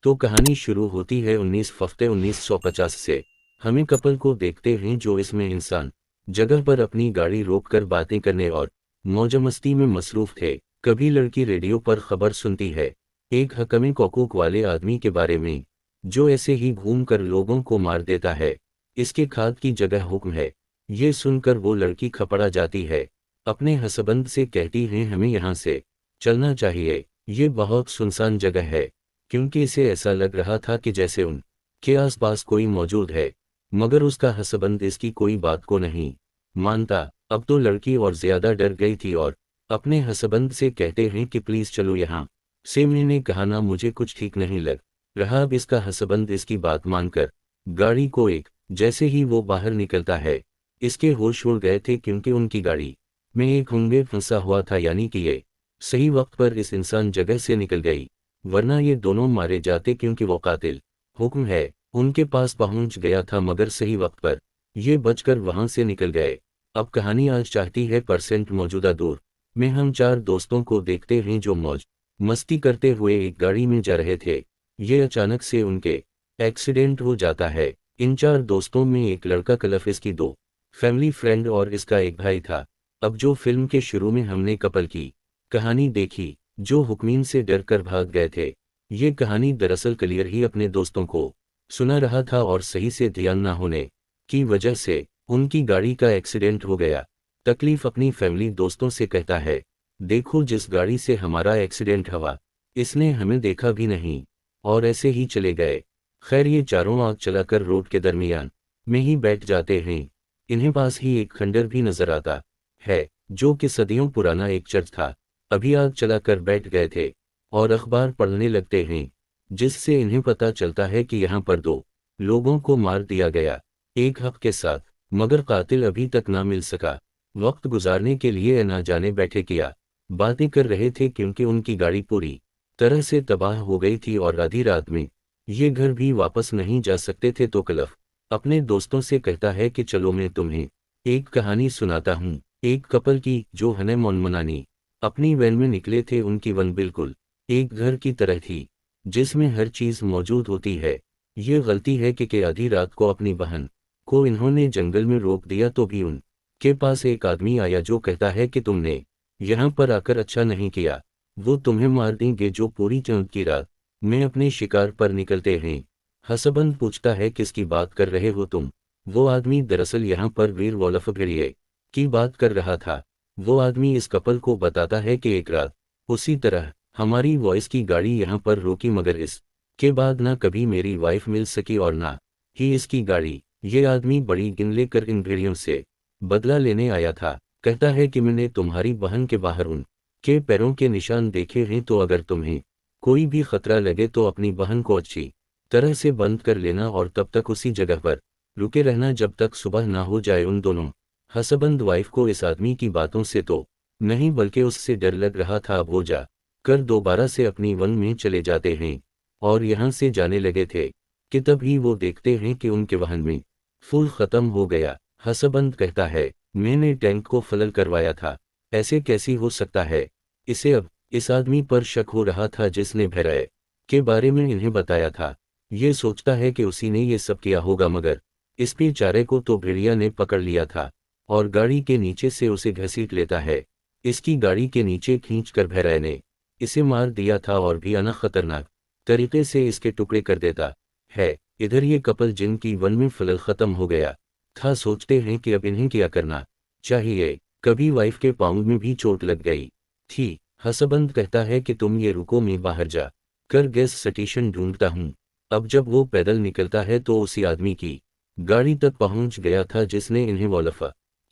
तो कहानी शुरू होती है 19 फरवरी 1950 से। हमें कपल को देखते हैं जो इसमें इंसान जगह पर अपनी गाड़ी रोककर बातें करने और मौज मस्ती में मसरूफ थे। कभी लड़की रेडियो पर खबर सुनती है एक हकमे कोकूक वाले आदमी के बारे में जो ऐसे ही घूमकर लोगों को मार देता है। इसके खाद की जगह हुक्म है। ये सुनकर वो लड़की खपड़ा जाती है, अपने हसबंद से कहती है हमें यहाँ से चलना चाहिए, ये बहुत सुनसान जगह है। क्योंकि इसे ऐसा लग रहा था कि जैसे उन के आसपास कोई मौजूद है, मगर उसका हसबंद इसकी कोई बात को नहीं मानता। अब तो लड़की और ज्यादा डर गई थी और अपने हसबंद से कहते हैं कि प्लीज चलो यहाँ से। मैंने कहा ना, मुझे कुछ ठीक नहीं लग रहा। अब इसका हसबंद इसकी बात मानकर गाड़ी को एक जैसे ही वो बाहर निकलता है, इसके होश उड़ गए थे क्योंकि उनकी गाड़ी में एक हुंगे फंसा हुआ था, यानी कि ये सही वक्त पर इस इंसान जगह से निकल गई, वरना ये दोनों मारे जाते क्योंकि वो कातिल हुक्म है उनके पास पहुंच गया था, मगर सही वक्त पर ये बचकर वहां से निकल गए। अब कहानी आज चाहती है परसेंट मौजूदा दौर में हम चार दोस्तों को देखते हैं जो मौज मस्ती करते हुए एक गाड़ी में जा रहे थे। ये अचानक से उनके एक्सीडेंट हो जाता है। इन चार दोस्तों में एक लड़का कलफ, इसकी दो फैमिली फ्रेंड और इसका एक भाई था। अब जो फिल्म के शुरू में हमने कपल की कहानी देखी जो हुक्मीन से डरकर भाग गए थे, ये कहानी दरअसल क्लियर ही अपने दोस्तों को सुना रहा था और सही से ध्यान न होने की वजह से उनकी गाड़ी का एक्सीडेंट हो गया। तकलीफ अपनी फैमिली दोस्तों से कहता है, देखो जिस गाड़ी से हमारा एक्सीडेंट हुआ इसने हमें देखा भी नहीं और ऐसे ही चले गए। खैर ये चारों आग चलाकर रोड के दरमियान में ही बैठ जाते हैं। इन्हें पास ही एक खंडर भी नजर आता है जो कि सदियों पुराना एक चर्च था। अभी आग चलाकर बैठ गए थे और अखबार पढ़ने लगते हैं, जिससे इन्हें पता चलता है कि यहाँ पर दो लोगों को मार दिया गया एक हक के साथ, मगर कातिल अभी तक ना मिल सका। वक्त गुजारने के लिए ना जाने बैठे किया बातें कर रहे थे क्योंकि उनकी गाड़ी पूरी तरह से तबाह हो गई थी और आधी रात में ये घर भी वापस नहीं जा सकते थे। तो कलफ अपने दोस्तों से कहता है कि चलो मैं तुम्हें एक कहानी सुनाता हूँ, एक कपल की जो हनीमून मनानी अपनी वैन में निकले थे। उनकी वन बिल्कुल एक घर की तरह थी जिसमें हर चीज मौजूद होती है। ये गलती है कि आधी रात को अपनी बहन को इन्होंने जंगल में रोक दिया तो भी उन के पास एक आदमी आया जो कहता है कि तुमने यहाँ पर आकर अच्छा नहीं किया, वो तुम्हें मार देंगे जो पूरी चांद की रात में अपने शिकार पर निकलते हैं। हसबंद पूछता है किसकी बात कर रहे हो तुम? वो आदमी दरअसल यहाँ पर वीर वोल्फ भेड़िए की बात कर रहा था। वो आदमी इस कपल को बताता है कि एक रात उसी तरह हमारी वॉइस की गाड़ी यहाँ पर रोकी, मगर इस के बाद ना कभी मेरी वाइफ मिल सकी और ना ही इसकी गाड़ी। ये आदमी बड़ी गिन लेकर इन भेड़ियों से बदला लेने आया था। कहता है कि मैंने तुम्हारी बहन के बाहर उन के पैरों के निशान देखे हैं, तो अगर तुम्हें कोई भी खतरा लगे तो अपनी बहन को अच्छी तरह से बंद कर लेना और तब तक उसी जगह पर रुके रहना जब तक सुबह ना हो जाए। उन दोनों हसबंद वाइफ को इस आदमी की बातों से तो नहीं बल्कि उससे डर लग रहा था। अब वो जा कर दोबारा से अपनी वन में चले जाते हैं और यहाँ से जाने लगे थे कि तभी वो देखते हैं कि उनके वाहन में फूल खत्म हो गया। हसबंद कहता है, मैंने टैंक को फुल करवाया था, ऐसे कैसी हो सकता है? इसे अब इस आदमी पर शक हो रहा था जिसने भैरय के बारे में इन्हें बताया था। ये सोचता है कि उसी ने ये सब किया होगा, मगर इस बेचारे को तो भेड़िया ने पकड़ लिया था और गाड़ी के नीचे से उसे घसीट लेता है। इसकी गाड़ी के नीचे खींचकर भैरय ने इसे मार दिया था और भी अना खतरनाक तरीके से इसके टुकड़े कर देता है। इधर ये कपल जिनकी वन में फल खत्म हो गया था सोचते हैं कि अब इन्हें क्या करना चाहिए। कभी वाइफ के पाँव में भी चोट लग गई थी। हसबंद कहता है कि तुम ये रुको, मैं बाहर जा कर गैस स्टेशन ढूंढता हूँ। अब जब वो पैदल निकलता है तो उसी आदमी की गाड़ी तक पहुंच गया था जिसने इन्हें वोल्फ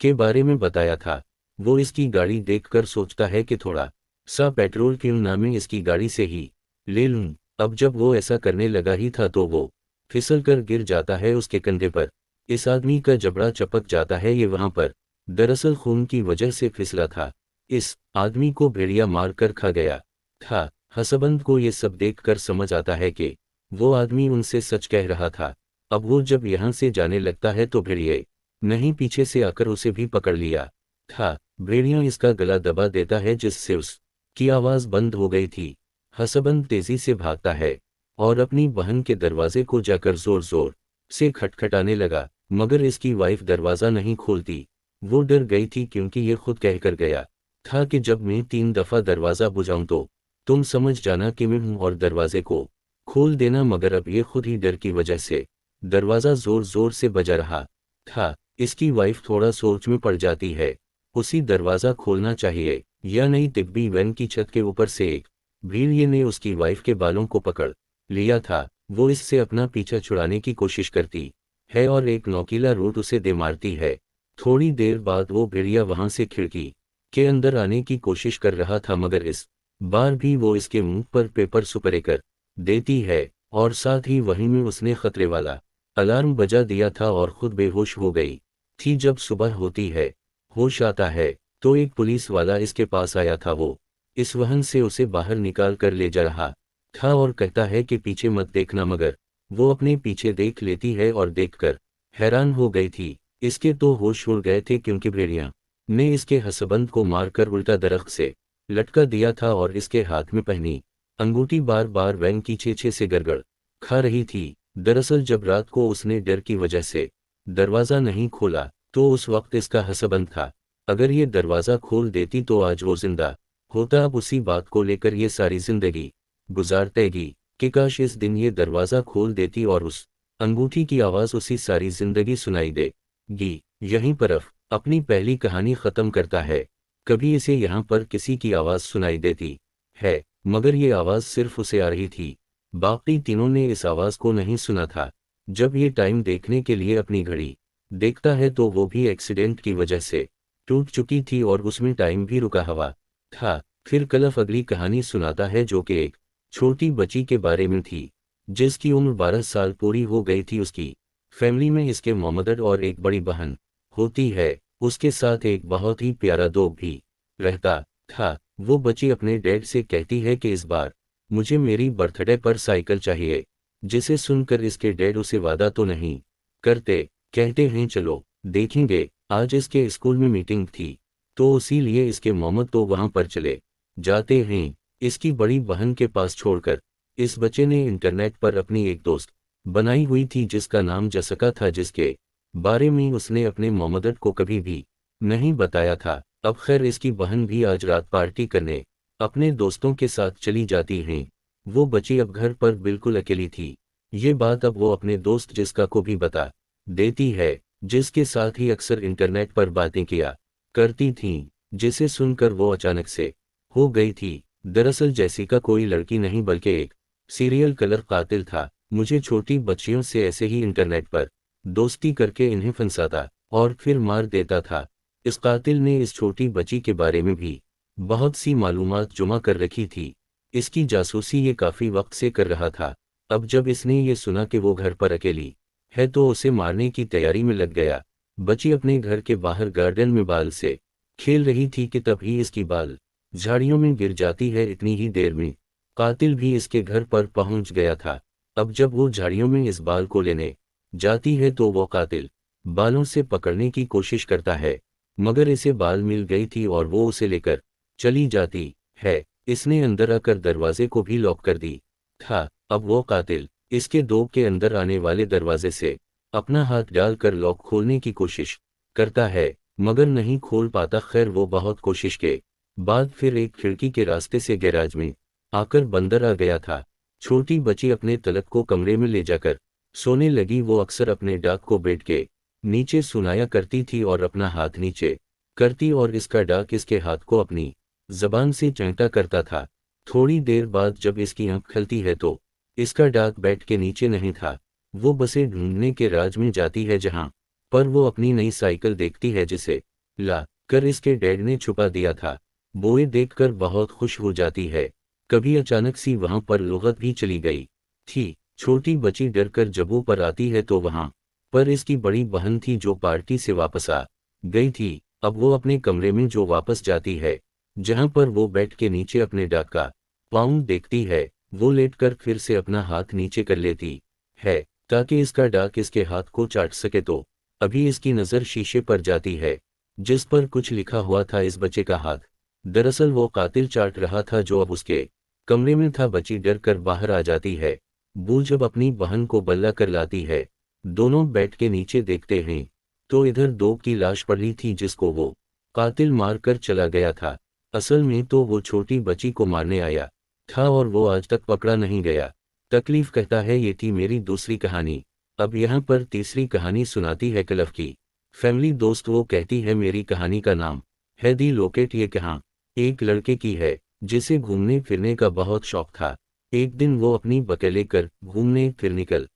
के बारे में बताया था। वो इसकी गाड़ी देखकर सोचता है कि थोड़ा सा पेट्रोल क्यों ना मैं इसकी गाड़ी से ही ले लूं। अब जब वो ऐसा करने लगा ही था तो वो फिसल कर गिर जाता है उसके कंधे पर। इस आदमी का जबड़ा चपक जाता है। ये वहां पर दरअसल खून की वजह से फिसला था। इस आदमी को भेड़िया मार कर खा गया था। हसबंद को ये सब देखकर समझ आता है कि वो आदमी उनसे सच कह रहा था। अब वो जब यहाँ से जाने लगता है तो भेड़िए नहीं पीछे से आकर उसे भी पकड़ लिया था। भेड़िया इसका गला दबा देता है जिससे उस की आवाज बंद हो गई थी। हसबंद तेजी से भागता है और अपनी बहन के दरवाजे को जाकर जोर जोर से खटखटाने लगा, मगर इसकी वाइफ दरवाज़ा नहीं खोलती। वो डर गई थी क्योंकि ये खुद कहकर गया था कि जब मैं 3 दफ़ा दरवाज़ा बुझाऊं तो तुम समझ जाना कि मैं हूं और दरवाजे को खोल देना, मगर अब ये खुद ही डर की वजह से दरवाज़ा जोर जोर से बजा रहा था। इसकी वाइफ थोड़ा सोच में पड़ जाती है, उसी दरवाज़ा खोलना चाहिए या नहीं। तिब्बी वैन की छत के ऊपर से एक भीड़ ने उसकी वाइफ के बालों को पकड़ लिया था। वो इससे अपना पीछा छुड़ाने की कोशिश करती है और एक नोकीला रूट उसे दे मारती है। थोड़ी देर बाद वो भेड़िया वहां से खिड़की के अंदर आने की कोशिश कर रहा था, मगर इस बार भी वो इसके मुंह पर पेपर स्प्रे कर देती है और साथ ही वहीं में उसने खतरे वाला अलार्म बजा दिया था और खुद बेहोश हो गई थी। जब सुबह होती है, होश आता है, तो एक पुलिस वाला इसके पास आया था। वो इस वाहन से उसे बाहर निकाल कर ले जा रहा था और कहता है कि पीछे मत देखना, मगर वो अपने पीछे देख लेती है और देखकर हैरान हो गई थी। इसके तो होश उड़ गए थे क्योंकि भेड़िया ने इसके हसबंद को मारकर उल्टा दरख्त से लटका दिया था और इसके हाथ में पहनी अंगूठी बार बार वैन की छे से गड़गड़ खा रही थी। दरअसल जब रात को उसने डर की वजह से दरवाज़ा नहीं खोला तो उस वक्त इसका हसबंद था। अगर ये दरवाज़ा खोल देती तो आज वो जिंदा होता। अब उसी बात को लेकर ये सारी जिंदगी गुजारतेगी कि काश इस दिन ये दरवाज़ा खोल देती और उस अंगूठी की आवाज़ उसी सारी जिंदगी सुनाई देगी। यहीं पर अपनी पहली कहानी ख़त्म करता है। कभी इसे यहाँ पर किसी की आवाज़ सुनाई देती है, मगर ये आवाज़ सिर्फ उसे आ रही थी, बाकी तीनों ने इस आवाज़ को नहीं सुना था। जब ये टाइम देखने के लिए अपनी घड़ी देखता है तो वो भी एक्सीडेंट की वजह से टूट चुकी थी और उसमें टाइम भी रुका हुआ था। फिर कलफ अगली कहानी सुनाता है जो कि एक छोटी बच्ची के बारे में थी जिसकी उम्र 12 साल पूरी हो गई थी। उसकी फैमिली में इसके मोहम्मद और एक बड़ी बहन होती है। उसके साथ एक बहुत ही प्यारा दोस्त भी रहता था। वो बच्ची अपने डैड से कहती है कि इस बार मुझे मेरी बर्थडे पर साइकिल चाहिए, जिसे सुनकर इसके डैड उसे वादा तो नहीं करते, कहते हैं चलो देखेंगे। आज इसके स्कूल में मीटिंग थी तो इसीलिए इसके मोहम्मद तो वहां पर चले जाते हैं इसकी बड़ी बहन के पास छोड़कर। इस बच्चे ने इंटरनेट पर अपनी एक दोस्त बनाई हुई थी जिसका नाम जसका था, जिसके बारे में उसने अपने मोहम्मद को कभी भी नहीं बताया था। अब खैर इसकी बहन भी आज रात पार्टी करने अपने दोस्तों के साथ चली जाती हैं। वो बच्ची अब घर पर बिल्कुल अकेली थी। ये बात अब वो अपने दोस्त जिसका को भी बता देती है, जिसके साथ ही अक्सर इंटरनेट पर बातें किया करती थीं, जिसे सुनकर वो अचानक से हो गई थी। दरअसल जैसिका कोई लड़की नहीं बल्कि एक सीरियल किलर कातिल था। मुझे छोटी बच्चियों से ऐसे ही इंटरनेट पर दोस्ती करके इन्हें फंसाता और फिर मार देता था। इस कातिल ने इस छोटी बच्ची के बारे में भी बहुत सी मालूमात जमा कर रखी थी। इसकी जासूसी ये काफी वक्त से कर रहा था। अब जब इसने ये सुना कि वो घर पर अकेली है तो उसे मारने की तैयारी में लग गया। बच्ची अपने घर के बाहर गार्डन में बाल से खेल रही थी कि तभी इसकी बाल झाड़ियों में गिर जाती है। इतनी ही देर में कातिल भी इसके घर पर पहुंच गया था। अब जब वो झाड़ियों में इस बाल को लेने जाती है तो वो कातिल बालों से पकड़ने की कोशिश करता है, मगर इसे बाल मिल गई थी और वो उसे लेकर चली जाती है। इसने अंदर आकर दरवाजे को भी लॉक कर दी था। अब वो कातिल इसके दो के अंदर आने वाले दरवाजे से अपना हाथ डालकर लॉक खोलने की कोशिश करता है, मगर नहीं खोल पाता। खैर वो बहुत कोशिश के बाद फिर एक खिड़की के रास्ते से गैराज में आकर बंदर आ गया था। छोटी बच्ची अपने तलक को कमरे में ले जाकर सोने लगी। वो अक्सर अपने डाक को बेड के नीचे सुनाया करती थी और अपना हाथ नीचे करती और इसका डाक इसके हाथ को अपनी जबान से चांटा करता था। थोड़ी देर बाद जब इसकी आंख खुलती है तो इसका डाक बेड के नीचे नहीं था। वो बसे ढूंढने के राज में जाती है जहां पर वो अपनी नई साइकिल देखती है जिसे ला कर इसके डैड ने छुपा दिया था। बोए देखकर बहुत खुश हो जाती है। कभी अचानक सी वहां पर लुगत भी चली गई थी। छोटी बच्ची डरकर जबों पर आती है तो वहां पर इसकी बड़ी बहन थी जो पार्टी से वापस आ गई थी। अब वो अपने कमरे में जो वापस जाती है जहां पर वो बेड के नीचे अपने डाक का पाउंड देखती है। वो लेटकर फिर से अपना हाथ नीचे कर लेती है ताकि इसका डाक इसके हाथ को चाट सके तो अभी इसकी नज़र शीशे पर जाती है जिस पर कुछ लिखा हुआ था इस बच्चे का हाथ। दरअसल वो कातिल चाट रहा था जो अब उसके कमरे में था। बच्ची डर कर बाहर आ जाती है वो जब अपनी बहन को बल्ला कर लाती है, दोनों बेड के नीचे देखते हैं तो इधर दो की लाश पड़ी थी जिसको वो कातिल मार कर चला गया था। असल में तो वो छोटी बच्ची को मारने आया था और वो आज तक पकड़ा नहीं गया। तकलीफ कहता है ये थी मेरी दूसरी कहानी। अब यहाँ पर तीसरी कहानी सुनाती है कलफ की फैमिली दोस्त। वो कहती है मेरी कहानी का नाम है दी लोकेट। ये कहाँ एक लड़के की है जिसे घूमने फिरने का बहुत शौक था। एक दिन वो अपनी बकें लेकर घूमने फिर निकल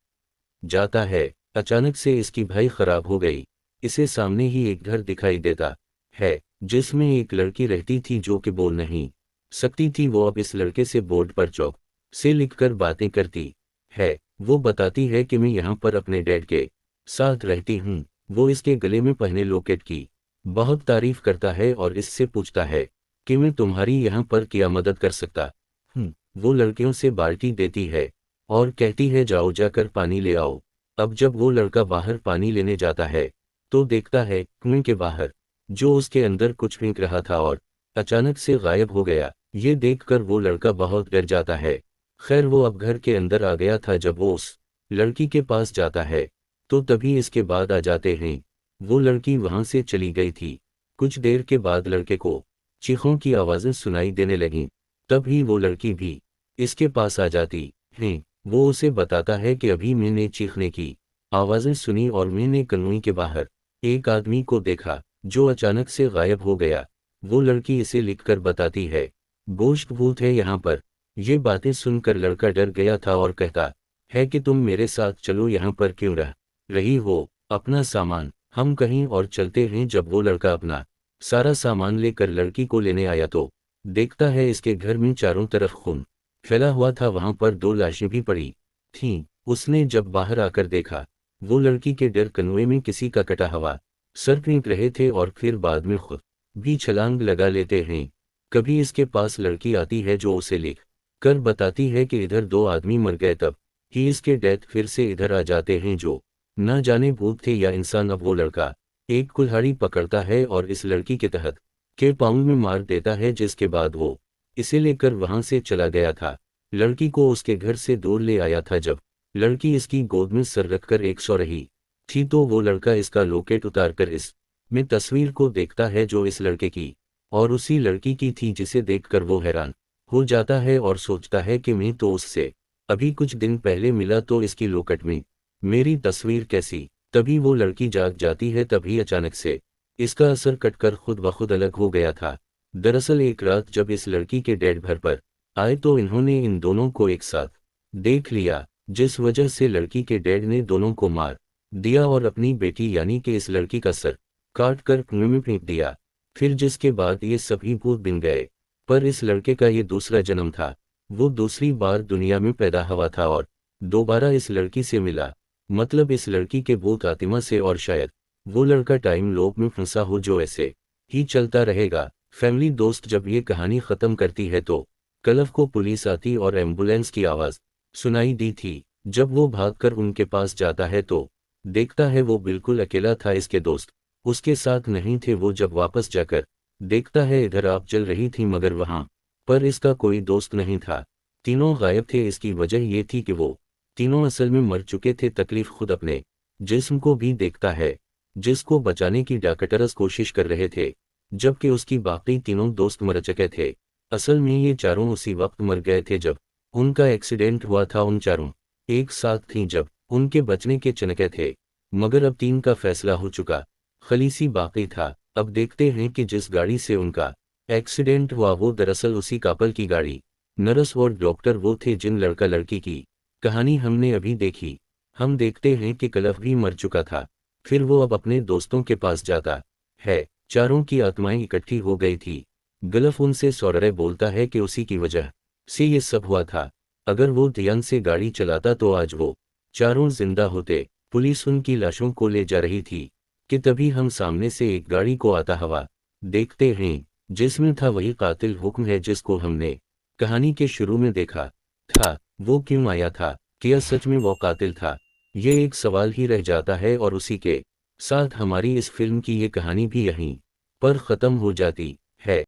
जाता है। अचानक से इसकी भाई खराब हो गई। इसे सामने ही एक घर दिखाई देता है जिसमें एक लड़की रहती थी जो कि बोल नहीं सकती थी। वो अब इस लड़के से बोर्ड पर चौक से लिखकर बातें करती है। वो बताती है कि मैं यहाँ पर अपने डैड के साथ रहती हूँ। वो इसके गले में पहने लॉकेट की बहुत तारीफ करता है और इससे पूछता है कि मैं तुम्हारी यहाँ पर क्या मदद कर सकता हूँ। वो लड़कियों से बाल्टी देती है और कहती है जाओ जाकर पानी ले आओ। अब जब वो लड़का बाहर पानी लेने जाता है तो देखता है कुएं के बाहर जो उसके अंदर कुछ फेंक रहा था और अचानक से गायब हो गया। ये देखकर वो लड़का बहुत डर जाता है। खैर वो अब घर के अंदर आ गया था। जब वो उस लड़की के पास जाता है तो तभी इसके बाद आ जाते हैं। वो लड़की वहां से चली गई थी। कुछ देर के बाद लड़के को चीखों की आवाजें सुनाई देने लगीं। तभी वो लड़की भी इसके पास आ जाती है। वो उसे बताता है कि अभी मैंने चीखने की आवाजें सुनी और मैंने कनोई के बाहर एक आदमी को देखा जो अचानक से गायब हो गया। वो लड़की इसे लिखकर बताती है गोश्त भूत है यहाँ पर। ये बातें सुनकर लड़का डर गया था और कहता है कि तुम मेरे साथ चलो, यहाँ पर क्यों रह रही हो, अपना सामान हम कहीं और चलते हैं। जब वो लड़का अपना सारा सामान लेकर लड़की को लेने आया तो देखता है इसके घर में चारों तरफ खून फैला हुआ था। वहां पर दो लाशें भी पड़ी थीं। उसने जब बाहर आकर देखा वो लड़की के डर कनुए में किसी का कटा हुआ सर फेंक रहे थे और फिर बाद में खुद भी छलांग लगा लेते हैं। कभी इसके पास लड़की आती है जो उसे लिख कर बताती है कि इधर दो आदमी मर गए। तब ही इसके डेथ फिर से इधर आ जाते हैं जो न जाने भूत थे या इंसान। अब वो लड़का एक कुल्हाड़ी पकड़ता है और इस लड़की के तहत के पाँव में मार देता है, जिसके बाद वो इसे लेकर वहां से चला गया था। लड़की को उसके घर से दूर ले आया था। जब लड़की इसकी गोद में सर रखकर एक सो रही थी तो वो लड़का इसका लॉकेट उतारकर इस में तस्वीर को देखता है जो इस लड़के की और उसी लड़की की थी, जिसे देखकर वो हैरान हो जाता है और सोचता है कि मैं तो उससे अभी कुछ दिन पहले मिला तो इसकी लॉकेट में मेरी तस्वीर कैसी। तभी वो लड़की जाग जाती है। तभी अचानक से इसका असर कटकर खुद ब खुद अलग हो गया था। दरअसल एक रात जब इस लड़की के डैड घर पर आए तो इन्होंने इन दोनों को एक साथ देख लिया, जिस वजह से लड़की के डैड ने दोनों को मार दिया और अपनी बेटी यानी कि इस लड़की का सर काट कर कुएं में फेंक दिया। फिर जिसके बाद ये सभी भूत बिन गए। पर इस लड़के का ये दूसरा जन्म था। वो दूसरी बार दुनिया में पैदा हुआ था और दोबारा इस लड़की से मिला, मतलब इस लड़की के भूत आत्मा से। और शायद वो लड़का टाइम लूप में फंसा हो जो ऐसे ही चलता रहेगा। फैमिली दोस्त, जब ये कहानी खत्म करती है तो कलफ को पुलिस आती और एम्बुलेंस की आवाज सुनाई दी थी। जब वो भागकर उनके पास जाता है तो देखता है वो बिल्कुल अकेला था, इसके दोस्त उसके साथ नहीं थे। वो जब वापस जाकर देखता है इधर आग जल रही थी मगर वहां पर इसका कोई दोस्त नहीं था। तीनों गायब थे। इसकी वजह ये थी कि वो तीनों असल में मर चुके थे। तकलीफ खुद अपने जिस्म को भी देखता है जिसको बचाने की डॉक्टर्स कोशिश कर रहे थे, जबकि उसकी बाकी तीनों दोस्त मर चुके थे। असल में ये चारों उसी वक्त मर गए थे जब उनका एक्सीडेंट हुआ था। उन चारों एक साथ थीं जब उनके बचने के चनके थे, मगर अब तीन का फैसला हो चुका, खलीसी बाकी था। अब देखते हैं कि जिस गाड़ी से उनका एक्सीडेंट हुआ वो दरअसल उसी कपल की गाड़ी, नर्स और डॉक्टर वो थे जिन लड़का लड़की की कहानी हमने अभी देखी। हम देखते हैं कि कलफ भी मर चुका था। फिर वो अब अपने दोस्तों के पास जाता है। चारों की आत्माएं इकट्ठी हो गई थी। गलफ उनसे सौररे बोलता है कि उसी की वजह से ये सब हुआ था। अगर वो ध्यान से गाड़ी चलाता तो आज वो चारों जिंदा होते। पुलिस उनकी लाशों को ले जा रही थी कि तभी हम सामने से एक गाड़ी को आता हुआ देखते हैं, जिसमें था वही कातिल हुक्म है जिसको हमने कहानी के शुरू में देखा था। वो क्यों आया था? क्या सच में वो कातिल था? ये एक सवाल ही रह जाता है और उसी के साथ हमारी इस फिल्म की ये कहानी भी यहीं पर ख़त्म हो जाती है।